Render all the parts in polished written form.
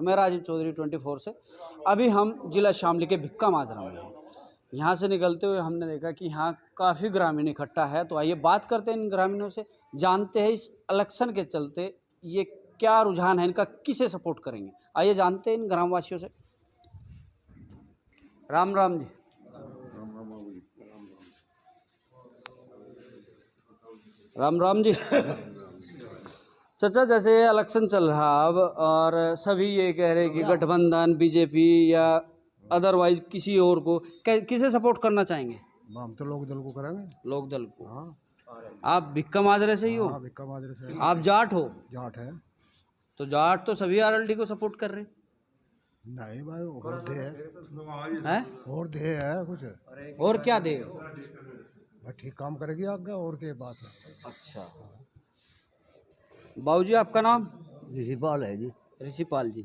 मैं राजीव चौधरी 24 से। अभी हम जिला शामली के भिक्का माजरा में हैं। यहाँ से निकलते हुए हमने देखा कि यहाँ काफ़ी ग्रामीण इकट्ठा है। तो आइए बात करते हैं इन ग्रामीणों से, जानते हैं इस इलेक्शन के चलते ये क्या रुझान है इनका, किसे सपोर्ट करेंगे। आइए जानते हैं इन ग्रामवासियों से। राम राम जी। राम राम जी। चाचा, जैसे इलेक्शन चल रहा अब और सभी ये कह रहे हैं कि गठबंधन, बीजेपी या अदरवाइज किसी और को, किसे सपोर्ट करना चाहेंगे? हम तो लोक दल को करेंगे। लोक दल को? हाँ। आप भिक्का माजरे से ही हो? हाँ, भिक्का माजरे से। आप जाट हो? जाट है। तो जाट तो सभी आरएलडी को सपोर्ट कर रहे हैं। नहीं भाई, और दे है, और दे है कुछ। और क्या दे? भाई ठीक काम करेगी आगे, और क्या बात है। अच्छा बाबूजी, आपका नाम? ऋषिपाल है जी। ऋषिपाल जी।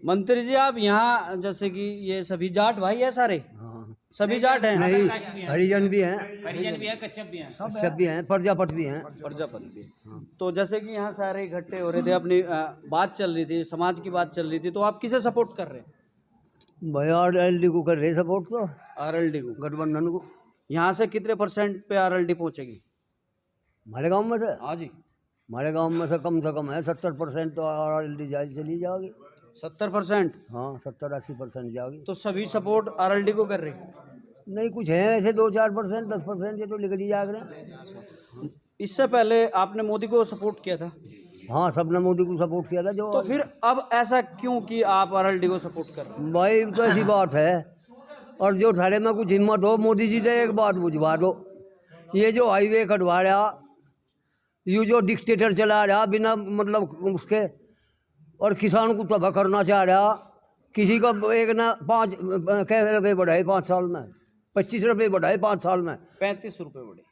मंत्री जी, आप यहाँ जैसे कि ये सभी जाट भाई है सारे? हाँ। सभी जाट हैं? नहीं, हरिजन भी हैं, हरिजन भी है, कश्यप भी हैं, सब भी हैं, प्रजापति भी हैं। प्रजापति भी। तो जैसे कि यहाँ सारे इकट्ठे हो रहे थे, अपनी बात चल रही थी, समाज की बात चल रही थी, तो आप किसे सपोर्ट कर रहे हैं? भाई आरएलडी को कर रहे सपोर्ट, तो आरएलडी को, गठबंधन को। यहाँ से कितने % पे आरएलडी पहुँचेगी हमारे गांव में से? हाँ जी। हमारे गांव में से कम है 70% तो आरएलडी चली जाएगी। 70%? हाँ, 70-80% जाएगी। तो सभी सपोर्ट आरएलडी को कर रहे हैं? नहीं, कुछ है ऐसे 2-4%, 10% ये तो निकल ही जा रहे हैं। इससे पहले आपने मोदी को सपोर्ट किया था? हाँ, सबने मोदी को सपोर्ट किया था। जो तो फिर अब ऐसा क्यों कि आप आरएलडी को सपोर्ट कर रहे हैं? भाई तो ऐसी बात है, और जो थारे में कुछ हिम्मत हो, मोदी जी से एक बात बुझवा दो। ये जो हाईवे कटवा रहा, ये जो डिक्टेटर चला रहा बिना मतलब उसके, और किसान को तबाह करना चाह रहा। किसी को एक ना 5 रुपये बढ़ाए 5 साल में, 25 रुपये बढ़ाए 5 साल में, 35 रुपये बढ़े,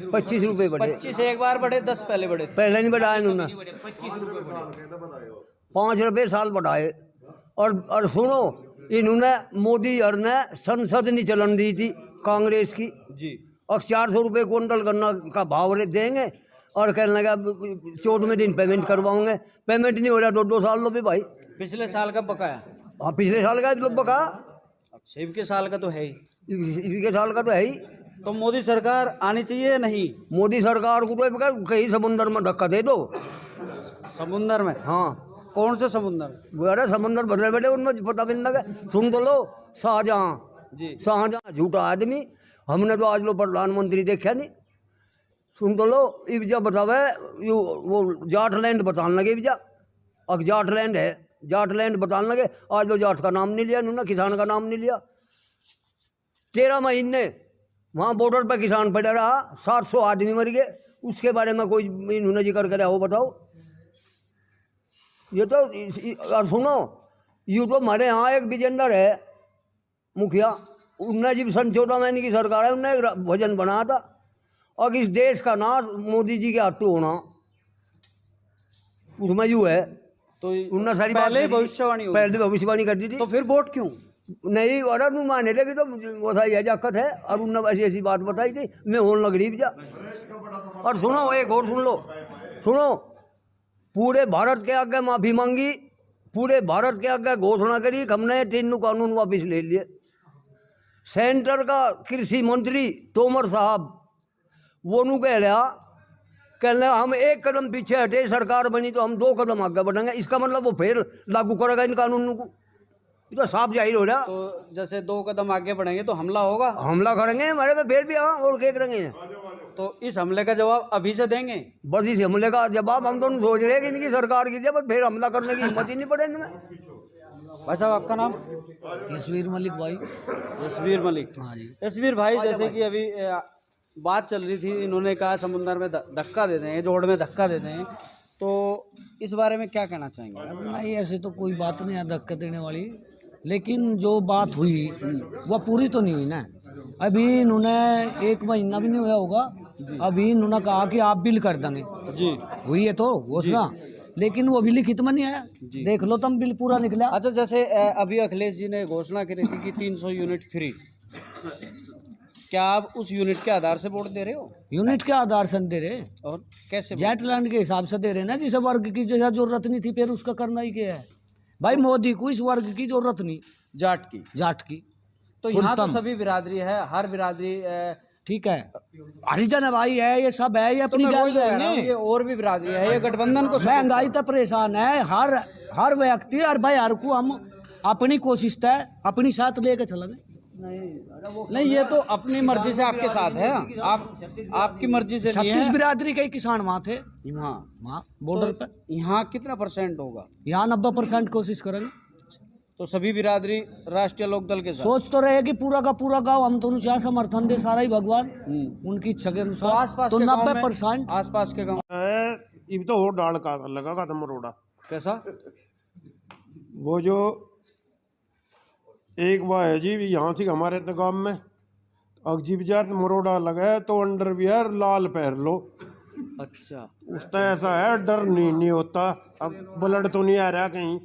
25 रुपये बढ़े। 25 एक बार बढ़े, 10 पहले बढ़े थे। पहले नहीं बढ़ाए उन्होंने, 5 रुपये साल बढ़ाए। और सुनो, इन्होंने मोदी और ने संसद नहीं चलन दी थी कांग्रेस की जी। और 400 रुपये क्विंटल गन्ना का भाव देंगे और कहने लगा 14वें दिन पेमेंट करवाऊंगे। पेमेंट नहीं हो रहा, 2 साल लो भी भाई। पिछले साल का बकाया? हाँ, पिछले साल का बका। अच्छा, इनके साल का तो है ही, इनके साल का तो है ही। तो मोदी सरकार आनी चाहिए या नहीं? मोदी सरकार को तो कहीं समुंदर में धक्का दे दो। समुंदर में? हाँ। कौन से समुंदर? अरे समुंदर भरे बैठे, उनमें पता भी नहीं लगा। सुन तो लो, शाहजहां झूठा आदमी, हमने तो आज लो प्रधानमंत्री देखा नहीं। सुन तो लो, इब्जा बतावे वो जाटलैंड बताने लगे। इब्जा अब जाटलैंड है, जाटलैंड बताने लगे। आज लो जाट का नाम नहीं लिया इन्होंने, किसान का नाम नहीं लिया। 13 महीने वहाँ बॉर्डर पर किसान पड़ा रहा, 700 आदमी मर गए। उसके बारे में कोई इन्होंने जिक्र कराया हो? बताओ। ये तो और सुनो, यूँ तो हमारे यहाँ एक विजेंदर है मुखिया, उनने जब सन 14 महीने की सरकार है, उनने एक भजन बनाया था, और इस देश का नाश मोदी जी के हाथों होना, उसमें यूँ है। तो उनने सारी पहले भविष्यवाणी कर दी थी। तो फिर वोट क्यों नहीं? और तुम माने थे कि तो वो सही है जाकत है, और उनने ऐसी ऐसी बात बताई थी, मैं होने लग रही जा। और सुनो, एक और सुन लो, सुनो, पूरे भारत के आगे माफी मांगी, पूरे भारत के आगे घोषणा करी कि हमने 3 कानून वापिस ले लिए। सेंटर का कृषि मंत्री तोमर साहब वो नू कह रहा, कहने हम 1 कदम पीछे हटे, सरकार बनी तो हम 2 कदम आगे बढ़ेंगे। इसका मतलब वो फिर लागू करेगा इन कानूनों को, तो साफ जाहिर हो रहा। तो जैसे 2 कदम आगे बढ़ेंगे तो हमला होगा, हमला करेंगे हमारे पे फिर भी। हाँ, और क्या करेंगे? तो इस हमले का जवाब अभी से देंगे? बस इस हमले का जवाब हम दोनों सोच रहे हैं कि इनकी सरकार की जब फिर हमला करने की हिम्मत ही नहीं पड़े इनमें। भाई साहब, आपका नाम? यशवीर मलिक भाई। यशवीर मलिक। हाँ जी। यशवीर भाई, जैसे कि अभी बात चल रही थी, इन्होंने कहा समुंदर में धक्का देते हैं, जोड़ में धक्का देते हैं, तो इस बारे में क्या कहना चाहेंगे? नहीं, ऐसे तो कोई बात नहीं है धक्का देने वाली, लेकिन जो बात हुई वह पूरी तो नहीं हुई ना। अभी इन्होंने 1 महीना भी नहीं हुआ होगा, अभी इन्होंने कहा कि आप बिल कर देंगे जी, हुई है तो घोषणा, लेकिन वो भी लिखित में नहीं आया। देख लो तुम, बिल पूरा निकला। अच्छा, जैसे अभी अखिलेश जी ने घोषणा करी थी कि 300 यूनिट फ्री, क्या आप उस यूनिट के आधार से वोट दे रहे हो? यूनिट के आधार से दे रहे, और कैसे? जाटलैंड के हिसाब से दे रहे ना, जिसे वर्ग की जैसा जरूरत नहीं थी फिर उसका करना ही क्या है। भाई मोदी को इस वर्ग की जरूरत नहीं, जाट की। जाट की। तो यहाँ तो कुलतम। सभी बिरादरी है, हर बिरादरी ठीक है, हरिजन भाई है, ये सब है, ये तो अपनी मैं वही जान कह रहा हूँ, जाएंगे। ये और भी बिरादरी है, ये गठबंधन को support महंगाई तो परेशान है हर व्यक्ति, और भाई हर को हम अपनी कोशिश है अपनी साथ लेके चलेंगे। नहीं, ये तो अपनी मर्जी से आपके साथ है, आपकी मर्जी से नहीं 36 है। बिरादरी के ही किसान वहाँ थे, हाँ, वहाँ बॉर्डर पे। यहाँ कितना % होगा? यहाँ 90% कोशिश करेंगे। तो सभी बिरादरी राष्ट्रीय लोकदल के साथ। सोच तो रहे कि पूरा का पूरा गांव हम दोनों चाहे समर्थन दे, सारा ही भगवान उनकी इच्छा के तो अनुसार। आसपास तो के गांव में, 90% आसपास के गांव इब तो और डाल का लगा का मरोड़ा। कैसा? वो जो एक बार है जी यहाँ से हमारे तो गांव में अजीब जात मरोड़ा लगा है तो अंडरवियर लाल पहन लो। अच्छा, उसका ऐसा है डर नहीं होता। अब ब्लड तो नहीं आ रहा कहीं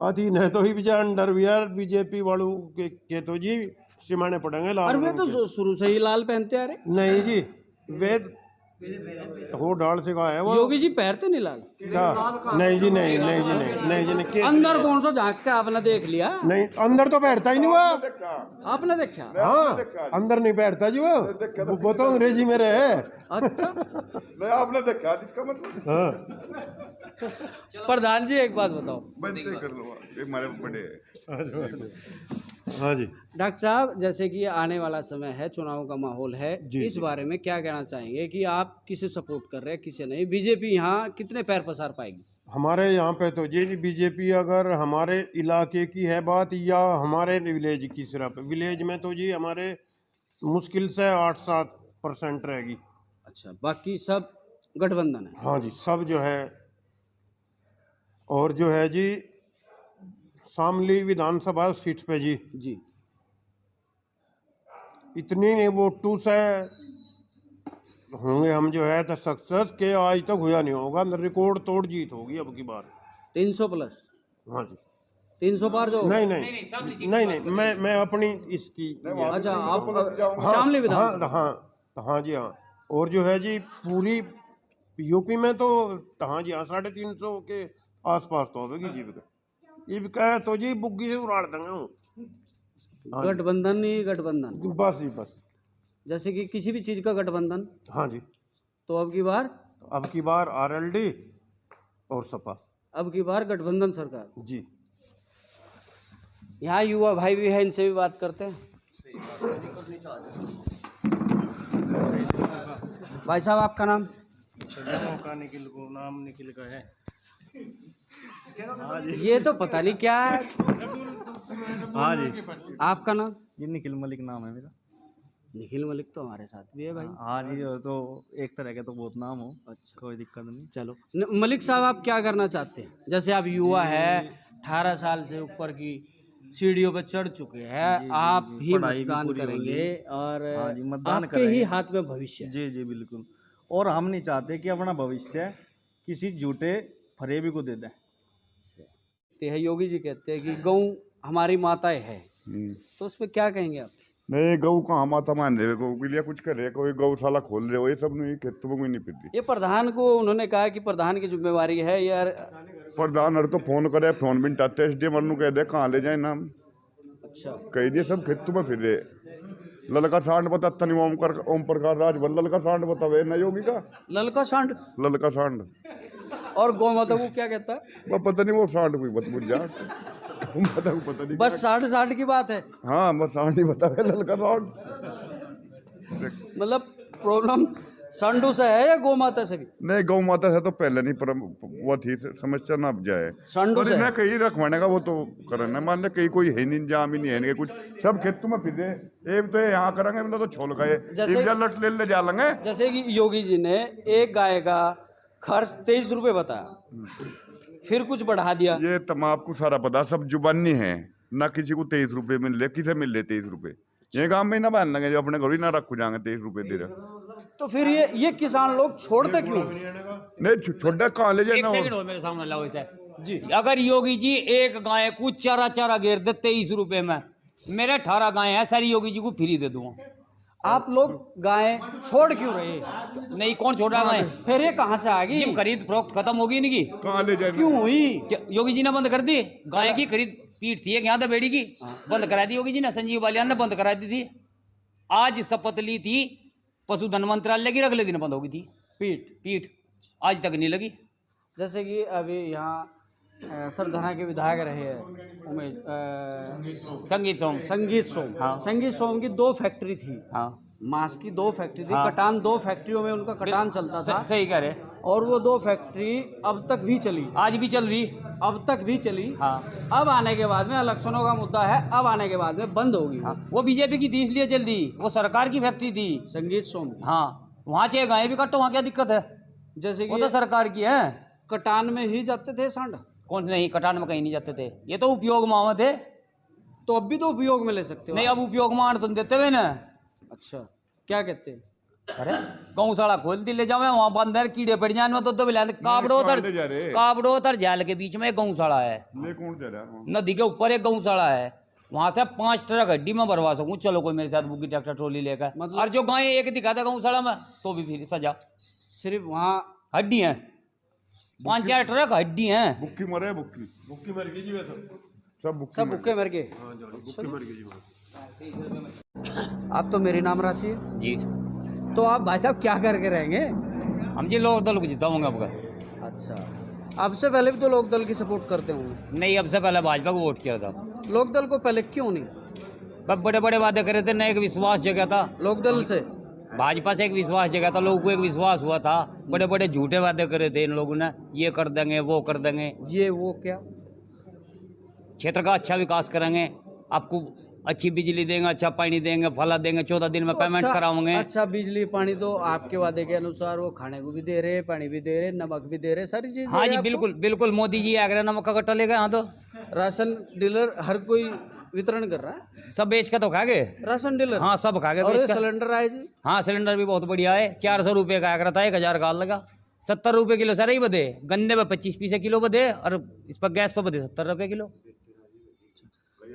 अति नहीं तो ही बीजा अंडरवियर बीजेपी वालों के तो जी सिमाने पड़ेंगे लाल और वे रंग तो के। शुरू से ही लाल पहनते आ रहे। नहीं जी वेद हो डाल से कहा है वो योगी जी पहनते नहीं लाल। क्या? नहीं जी नहीं नहीं जी नहीं जी नहीं के- अंदर कौन सा झांक के आपने देख लिया? नहीं अंदर तो बैठता ही नहीं हुआ। आपने देखा? हाँ अंदर नहीं बैठता जी वो तो अंग्रेजी में रहे। अच्छा, नहीं आपने देखा इसका मतलब हाँ प्रधान जी एक बात बताओ। बनते कर लो ये हमारे बड़े हैं। हाँ जी डॉक्टर साहब, जैसे कि आने वाला समय है, चुनाव का माहौल है, इस बारे में क्या कहना चाहेंगे कि आप किसे सपोर्ट कर रहे हैं, किसे नहीं? बीजेपी यहाँ कितने पैर पसार पाएगी? हमारे यहाँ पे तो जी बीजेपी अगर हमारे इलाके की है बात या हमारे विलेज की, सिर्फ विलेज में तो जी हमारे मुश्किल से 8-7% रहेगी। अच्छा, बाकी सब गठबंधन है। हाँ जी सब जो है। और जो है जी शामली विधानसभा सीट पे जी जी, इतनी वोटों से होंगे हम जो है तो सक्सेस के आज तक हुआ नहीं होगा। रिकॉर्ड तोड़ जीत होगी अब की बार। 300 प्लस, हाँ जी 300 पार जो? नहीं नहीं मैं अपनी इसकी अच्छा, आप हाँ शामली विधानसभा। हाँ जी हाँ। और जो है जी पूरी यूपी में तो हाँ जी हाँ 350 के आसपास तो होगी जीविका। जीविका है तो जी बुग्गी से उड़ाड़ देंगे। गठबंधन ही गठबंधन, बस जी बस। जैसे कि किसी भी चीज का गठबंधन। हाँ जी तो अब की बार RLD और सपा, अब की बार गठबंधन सरकार। जी। यहाँ युवा भाई भी है, इनसे भी बात करते हैं। भाई साहब, आपका नाम? नाम निकल का है। ये तो पता नहीं क्या है। हाँ जी, आपका नाम? ये निखिल मलिक नाम है मेरा। निखिल मलिक तो हमारे साथ भी है भाई। हाँ जी, तो एक तरह के तो बहुत नाम हो। अच्छा, कोई दिक्कत नहीं। चलो मलिक साहब, आप क्या करना चाहते हैं? जैसे आप युवा है, 18 साल से ऊपर की सीढ़ियों पे चढ़ चुके हैं, आप भी पढ़ाई भी मतदान पूरी करेंगे और हाँ जी, मतदान आपके ही करेंगे। हाथ में भविष्य है। जी जी बिल्कुल। और हम नहीं चाहते कि अपना भविष्य किसी झूठे फरेबी को दे दें। ते है योगी जी कहते हैं कि गौ हमारी माताएं है, तो उसमें क्या कहेंगे आप? नहीं गऊ कहाँ माता मान रहे गऊ के लिए कुछ कर रहे कोई गौशाला खोल रहे हो ये सब नहीं खेतों में कोई नहीं फिरती। ये प्रधान को उन्होंने कहा कि प्रधान की जिम्मेवारी है यार। प्रधान अरे तो फोन करे फोन भी नहीं टाते SDM वालों कह दे कहाँ ले जाए नाम। अच्छा, कह दिए सब खेतों में फिर रहे। ललका सांड बताता नहीं ओम प्रकाश राजभर ललका सांड बतावे न योगी का ललका सांड। ललका सांड और गौ माता को क्या कहता है? वो पता नहीं वो सांड कोई बत बुझ जा पता नहीं बस सांड की बात है। हाँ बस सांड ही बतावे ललका सांड। मतलब प्रॉब्लम सांडू से है या गौ माता से भी? नहीं गौ माता से तो पहले नहीं पर वो थी समस्या ना अब जाए। सांडू से मैं कहीं रखवाने का वो तो करना मान ले कहीं कोई है नहीं जाम ही नहीं है कुछ सब खेतों में फिर रहे एक तो यहाँ करेंगे मतलब तो छोल गए जैसे- लट ले जा लेंगे। जैसे कि योगी जी ने एक गाय का खर्च 23 रुपए बताया, फिर कुछ बढ़ा दिया। ये तमाम आपको सारा पता सब जुबानी है ना किसी को 23 रुपए मिल रहे किसे मिल रहे 23 रुपए ये काम में ना बांध लेंगे जो अपने घर ही ना रखो जाएंगे 23 रुपए दे रहे। तो फिर ये किसान लोग छोड़ते क्यों? नहीं छोटा कहाँ ले जाए एक ना सेकंड हो मेरे सामने लाओ इसे जी। अगर योगी जी एक गाय को चारा चारा घेर दे 23 रुपए में, मेरे 18 गाय है सारी योगी जी को फ्री दे दूंगा। आप लोग गाय छोड़ क्यों रहे? नहीं, कौन छोड़ रहा है? फिर ये कहाँ से आ गई? जिम खरीद फरोख्त खत्म होगी इनकी। कहाँ ले जाए? क्यों हुई? योगी जी ने बंद कर दी। गाय की खरीद पीठ थी एक यहाँ तो बेड़ी की, बंद करा दी योगी जी ने। संजीव बालियान ने बंद करा दी थी। आज शपथ ली थी पशुधन मंत्रालय की, अगले दिन बंद होगी थी पीठ आज तक नहीं लगी। जैसे कि अभी यहाँ सरधना के विधायक रहे हैं उमेश संगीत सोम। हाँ। संगीत सोम की 2 फैक्ट्री थी। हाँ, मांस की 2 फैक्ट्री थी। हाँ। कटान 2 फैक्ट्रियों में उनका कटान चलता था। सही कह रहे। और वो 2 फैक्ट्री अब तक भी चली, आज भी चल रही। अब तक भी चली। हाँ। अब आने के बाद में इलेक्शनों का मुद्दा है, अब आने के बाद में बंद होगी। हाँ, वो बीजेपी की थी इसलिए चल रही, वो सरकार की फैक्ट्री थी। संगीत सोम। हाँ, वहाँ चाहे गाय भी काटो, वहाँ क्या दिक्कत है? जैसे वो कि तो सरकार की है। कटान में ही जाते थे सांड, कौन नहीं, कटान में कहीं नहीं जाते थे। ये तो उपयोग में थे। तो अब भी तो उपयोग में ले सकते हो। नहीं, अब उपयोग में तो देते हुए ना। अच्छा, क्या कहते हैं? अरे गौशाला खोल दी, ले जाओ वहाँ बंदर कीड़े पड़ जाए तो बिला काबड़ो उतर जाल के बीच में एक गौशाला है। ले कौन जा रहा है? नदी के ऊपर एक गौशाला है, वहां से 5 ट्रक हड्डी में भरवा सकूं। चलो कोई मेरे साथ बुकी ट्रैक्टर ट्रॉली लेकर। मतलब- और जो गाय एक दिखा था गौशाला में तो भी फिर सजा। सिर्फ वहाँ हड्डी है, 5-4 ट्रक हड्डी हैं। बुक्की मरे, बुक्की बुक्की मर गई जी वैसे। सब बुक्की सब भूखे मर गए। हाँ जानो, बुक्की मर गई जी। आप तो मेरी नाम राशि है, जी, तो आप भाई साहब क्या करके रहेंगे? हम जी लोक दल को जिताऊंगा आपका। अच्छा, अब से पहले भी तो लोक दल की सपोर्ट करते होंगे। नहीं, अब से पहले भाजपा को वोट किया था। लोक दल को पहले क्यों नहीं? बस बड़े बड़े वादे करे थे, न एक विश्वास जगह था। लोक दल से भाजपा से एक विश्वास जगह था, लोगों को एक विश्वास हुआ था। बड़े बड़े झूठे वादे करे थे इन लोगों ने, ये कर देंगे वो कर देंगे, ये वो क्या? क्षेत्र का अच्छा विकास करेंगे, आपको अच्छी बिजली देंगे, अच्छा पानी देंगे, फला देंगे, 14 दिन में पेमेंट कराओगे। अच्छा, बिजली पानी तो आपके वादे के अनुसार वो खाने को भी दे रहे, पानी भी दे रहे, नमक भी दे रहे, सारी चीज। हाँ जी, बिल्कुल बिल्कुल। मोदी जी आगरा नमक का कट्टा लेगा यहाँ तो। राशन डीलर हर कोई वितरण कर रहा है, सब बेच के तो खा गए। Ration dealer. हाँ, सब खा गए और बेच ये के। सिलेंडर आए जी, हाँ, सिलेंडर भी बहुत बढ़िया है। 400 रुपये का आगरा था, 1000 का लगा। 70 रुपये किलो सारे ही बदे। गन्ने पे 25 पैसे किलो बदे, और इस पर गैस पर बदे 70 रुपये किलो।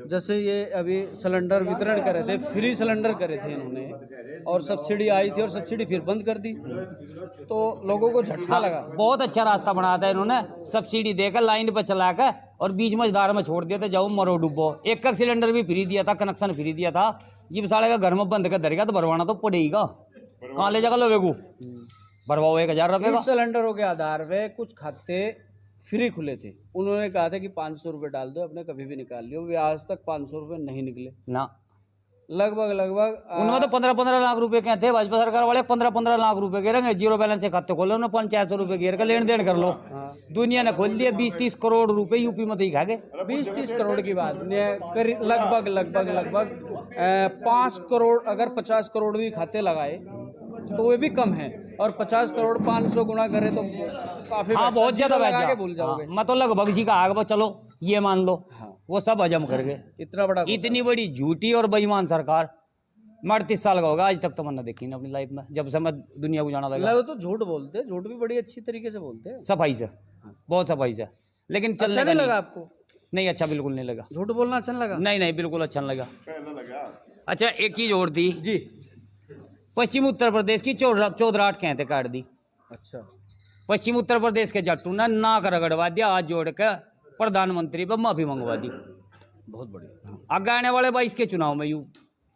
जैसे ये अभी सिलेंडर वितरण करे थे, फ्री सिलेंडर करे थे इन्होंने, और सब्सिडी आई थी और सब्सिडी फिर बंद कर दी, तो लोगों को झटका लगा। बहुत अच्छा रास्ता बनाया था इन्होंने, सब्सिडी देकर लाइन पर चला कर और बीच मझदार में छोड़ दिया था, जाओ मरो डूबो। एक सिलेंडर भी फ्री दिया था, कनेक्शन फ्री दिया था। ये साले का घर में बंद कर धरेगा तो भरवाना तो पड़ेगा, कहाँ ले जाकर लोगे को भरवाओ 1000 रुपये का। इस सिलेंडरों के आधार पे कुछ खाते फ्री खुले थे, उन्होंने कहा था कि 500 रुपये डाल दो, अपने कभी भी निकाल लियो। वे आज तक 500 रुपये नहीं निकले। ना, लगभग उनमें तो 15-15 लाख रुपए के थे। भाजपा सरकार वाले 15-15 लाख रुपए के रहेंगे, जीरो बैलेंस से खाते खोलो, उन्हें 500-400 रुपए घेर का लेन देन कर लो। दुनिया ने खोल दिया। 20-30 करोड़ रुपए यूपी में ही खा गए। 20-30 करोड़ की बात लगभग 5 करोड़, अगर 50 करोड़ भी खाते लगाए तो वे भी कम है, और 50 करोड़ 500 गुना करे तो काफी। हाँ, बहुत ज्यादा लगा के भूल जाओगे। मैं तो लगभग जी का आग, चलो ये मान लो। वो सब हजम कर गए। इतना बड़ा इतनी बड़ी झूठी और बेईमान सरकार। मैं 38 साल का होगा, आज तक तो मैंने देखी ना अपनी लाइफ में, जब से मैं दुनिया को जाना लगा। वो तो झूठ बोलते हैं, झूठ भी बड़ी अच्छी तरीके से बोलते हैं, सफाई से, बहुत सफाई से। लेकिन चलने अच्छा का नहीं लगा आपको? नहीं, अच्छा बिल्कुल नहीं लगा। झूठ बोलना अच्छा नहीं लगा? नहीं, बिल्कुल अच्छा नहीं लगा। अच्छा, एक चीज और थी जी, पश्चिम उत्तर प्रदेश की चौधराहट कहते काट दी। अच्छा, पश्चिम उत्तर प्रदेश के जट्टू ने नाक रगड़वा दिया, हाथ जोड़ के प्रधानमंत्री पर माफी मंगवा दी। बहुत बढ़िया। आगे आने वाले 22 के चुनाव में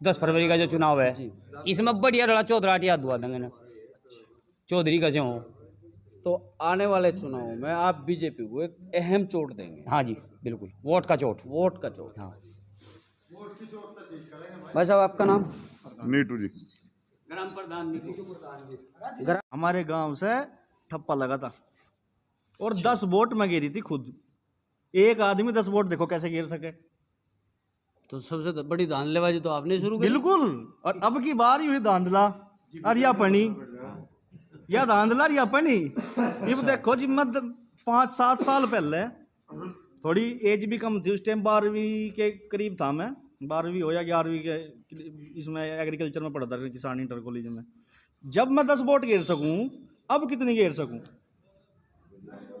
10 फरवरी का जो चुनाव है, इसमें बढ़िया लड़ा चौधराहट याद दुआ देंगे ना, चौधरी कैसे हो। तो आने वाले चुनाव में आप बीजेपी को एक अहम चोट देंगे? हाँ जी, बिल्कुल, वोट का चोट। वोट का चोट। हाँ। भाई साहब, आपका नाम? नीटू जी। ग्राम प्रधान। हमारे गांव से ठप्पा लगा था और 10 वोट में गिरी थी खुद। एक आदमी 10 वोट देखो कैसे गिर सके। तो सबसे बड़ी धांधलेबाजी तो आपने शुरू की। बिल्कुल। और अब की बार हुई धांधला और या पनी, या धांधला या पनी। ये देखो जी, मत 5-7 साल पहले, थोड़ी एज भी कम थी उस टाइम, 12वीं के करीब था मैं, 12वीं हो या 11वीं के, इसमें एग्रीकल्चर में पढ़ता था, किसान इंटर कॉलेज में। जब मैं 10 वोट घेर सकूं, अब कितनी घेर सकूं?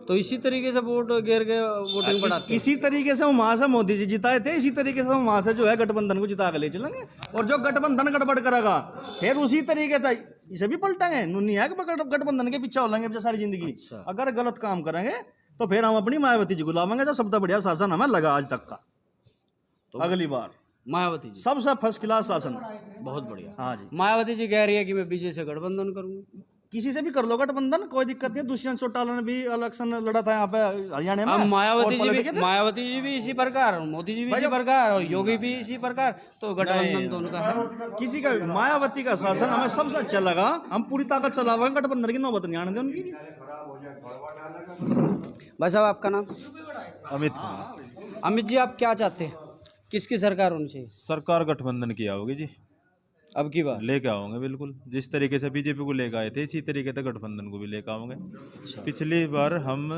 तो इसी तरीके से वोट घेर के वोटिंग बढ़ाते हैं। इसी तरीके से वहां से मोदी जी जिताए थे, इसी तरीके से वहां से जो है गठबंधन को जिता के ले चलेंगे। और जो गठबंधन गड़बड़ करेगा फिर उसी तरीके से इसे भी पलटेंगे। नुनी है कि गठबंधन के पीछे हो लेंगे सारी जिंदगी। अगर गलत काम करेंगे तो फिर हम अपनी मायावती जी को लावेंगे, जो सबसे बढ़िया शासन हमें लगा आज तक का। तो अगली बार मायावती जी सबसे फर्स्ट क्लास शासन। बहुत बढ़िया। हाँ जी, मायावती जी कह रही है कि मैं बीजेपी से गठबंधन करूंगी। किसी से भी कर लो गठबंधन, कोई दिक्कत नहीं। दुष्यंत चौटाला ने भी इलेक्शन लड़ा था यहाँ पे हरियाणा में। अब और मायावती पलट गए थे। मायावती जी भी इसी प्रकार, मोदी जी भी इसी प्रकार, और योगी भी इसी प्रकार, तो गठबंधन तो उनका है। किसी का मायावती का शासन हमें सबसे अच्छा लगा। हम पूरी ताकत चलावेंगे, गठबंधन की नौबत नहीं आने दें उनकी। भाई साहब आपका नाम? अमित कुमार। अमित जी, आप क्या चाहते हैं, किसकी सरकार होनी चाहिए सरकार गठबंधन किया होगी जी, अब की बार? लेके आओगे बिल्कुल। जिस तरीके से बीजेपी को लेके आए थे इसी तरीके से गठबंधन को भी लेके आओगे। पिछली बार हम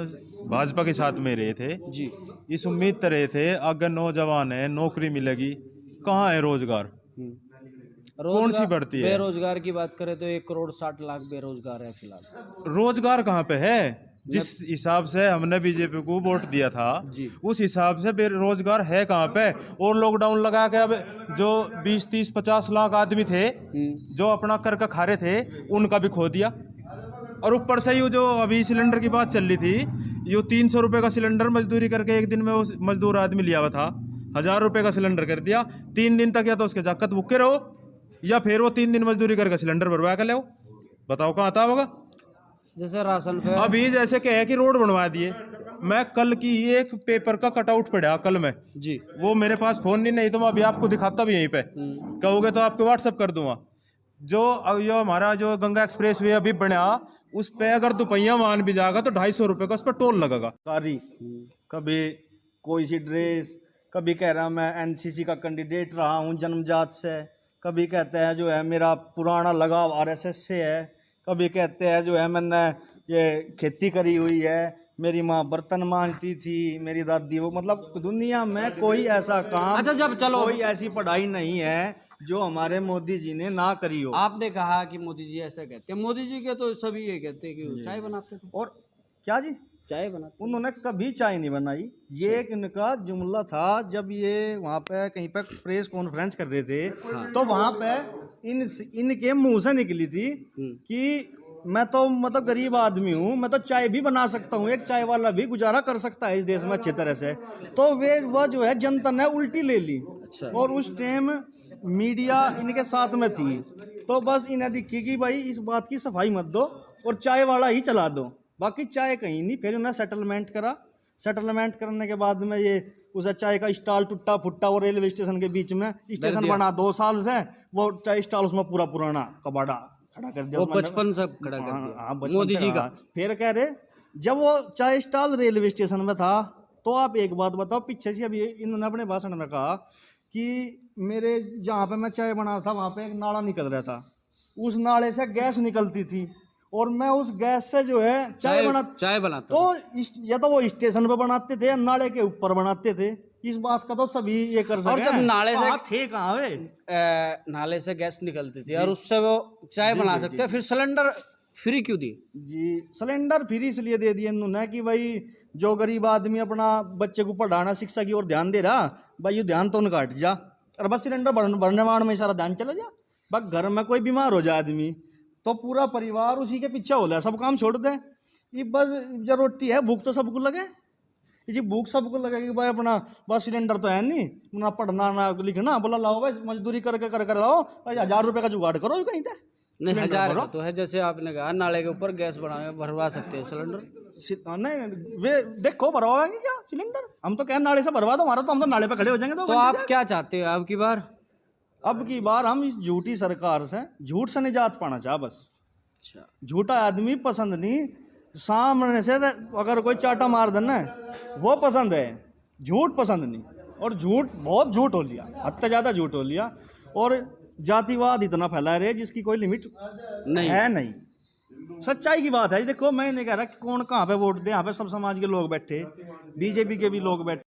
भाजपा के साथ में रहे थे जी, इस उम्मीद तो रहे थे अगर नौजवान है नौकरी मिलेगी, कहाँ है रोजगार, कौन सी बढ़ती है। बेरोजगार की बात करें तो 1,60,00,000 बेरोजगार है फिलहाल। रोजगार कहाँ पे है? जिस हिसाब से हमने बीजेपी को वोट दिया था उस हिसाब से बेरोजगार है कहाँ पे। और लॉकडाउन लगा के अब जो 20, 30, 50 लाख आदमी थे जो अपना कर खा रहे थे उनका भी खो दिया। और ऊपर से ये जो अभी सिलेंडर की बात चल रही थी, ये 300 रुपये का सिलेंडर मजदूरी करके एक दिन में उस मजदूर आदमी लिया हुआ था, 1000 रुपये का सिलेंडर कर दिया। 3 दिन तक या तो उसके जाकत भूखे रहो या फिर वो 3 दिन मजदूरी करके सिलेंडर भरवा कर ले। बताओ कहाँ आता होगा। जैसे राशन पे अभी जैसे क्या है कि रोड बनवा दिए। मैं कल की एक पेपर का कटआउट पड़ा कल में जी, वो मेरे पास फोन नहीं तो मैं अभी आपको दिखाता भी यहीं पे, कहोगे तो आपको व्हाट्सअप कर दूंगा। जो हमारा जो गंगा एक्सप्रेस वे अभी बना उस पे अगर दोपहिया वाहन भी जाएगा तो 250 रुपये का उस पर टोल लगेगा। कभी कोई सी ड्रेस, कभी कह रहा मैं एनसीसी का कैंडिडेट रहा हूँ जन्मजात से, कभी कहते हैं जो है मेरा पुराना लगाव आरएसएस से है, कभी कहते हैं जो है मैंने ये खेती करी हुई है, मेरी माँ बर्तन मांजती थी, मेरी दादी वो। मतलब दुनिया में कोई ऐसा काम, अच्छा, जब चलो कोई ऐसी पढ़ाई नहीं है जो हमारे मोदी जी ने ना करी हो। आपने कहा कि मोदी जी ऐसा कहते हैं, मोदी जी के तो सभी ये कहते हैं कि वो चाय बनाते थे। और क्या जी, चाय बनाते उन्होंने कभी चाय नहीं बनाई। ये एक इनका जुमला था। जब ये वहाँ पे कहीं पे प्रेस कॉन्फ्रेंस कर रहे थे तो वहाँ पे इनके मुंह से निकली थी कि मैं तो मतलब गरीब आदमी हूँ, मैं तो चाय भी बना सकता हूँ, एक चाय वाला भी गुजारा कर सकता है इस देश में अच्छी तरह से। तो वह जो है जनता ने उल्टी ले ली। अच्छा। और उस टाइम मीडिया इनके साथ में थी, तो बस इन्हें दिखी कि भाई इस बात की सफाई मत दो और चाय वाला ही चला दो, बाकी चाय कहीं नहीं। फिर उन्हें सेटलमेंट करा। सेटलमेंट करने के बाद में ये उस चाय का स्टॉल टूटा फुट्टा और रेलवे स्टेशन के बीच में स्टेशन बना 2 साल से, वो चाय स्टॉल उसमें पूरा पुराना कबाड़ा खड़ा कर दिया। वो बचपन से खड़ा कर दिया मोदी जी का। फिर कह रहे जब वो चाय स्टॉल रेलवे स्टेशन में था तो आप एक बात बताओ, पीछे से अभी इन्होंने अपने भाषण में कहा कि मेरे जहाँ पे मैं चाय बना था वहाँ पे एक नाला निकल रहा था, उस नाले से गैस निकलती थी और मैं उस गैस से जो है चाय बनाता। तो या तो वो स्टेशन पे बनाते थे या नाले के ऊपर बनाते थे। इस बात का तो सभी ये कर सकते हैं। और जब नाले से थे कहाँ वे, नाले से गैस निकलती थी और उससे वो चाय बना सकते हैं, फिर सिलेंडर फ्री क्यों दी? जी, सिलेंडर फ्री इसलिए दे दिए इन्होंने कि भाई जो गरीब आदमी अपना बच्चे को पढ़ाना शिक्षा की ओर ध्यान दे रहा, भाई ये ध्यान तो उनका हट जा और बस सिलेंडर भरने में सारा ध्यान चला जा। बस घर में कोई बीमार हो जाए आदमी तो पूरा परिवार उसी के पीछे हो जाए, सब काम छोड़ दे। ये बस जरूरती है, भूख तो सबको लगे जी, भूख सबको लगेगी भाई। अपना बस सिलेंडर तो है नहीं, ना पढ़ना ना लिखना, बोला लाओ भाई मजदूरी कर लाओ, 1000 रुपये का जुगाड़ करो कहीं पे। नहीं, 1000 का तो है, जैसे आपने कहा नाले के ऊपर गैस भरवा सकते हैं सिलेंडर। नहीं वे देखो भरवाएंगे क्या सिलेंडर, हम तो कह नाले से भरवा दो हमारा, तो हम तो नाले पे खड़े हो जाएंगे। तो आप क्या चाहते हो अब की बार हम इस झूठी सरकार से झूठ से निजात पाना चाह बस। अच्छा, झूठा आदमी पसंद नहीं, सामने से अगर कोई चाटा मार देना वो पसंद है, झूठ पसंद नहीं। और झूठ बहुत झूठ हो लिया, हद से ज़्यादा झूठ हो लिया। और जातिवाद इतना फैला रहे जिसकी कोई लिमिट नहीं। सच्चाई की बात है। देखो मैं नहीं कह रहा कि कौन कहाँ पे वोट दे, यहाँ पे सब समाज के लोग बैठे, बीजेपी के भी लोग बैठे।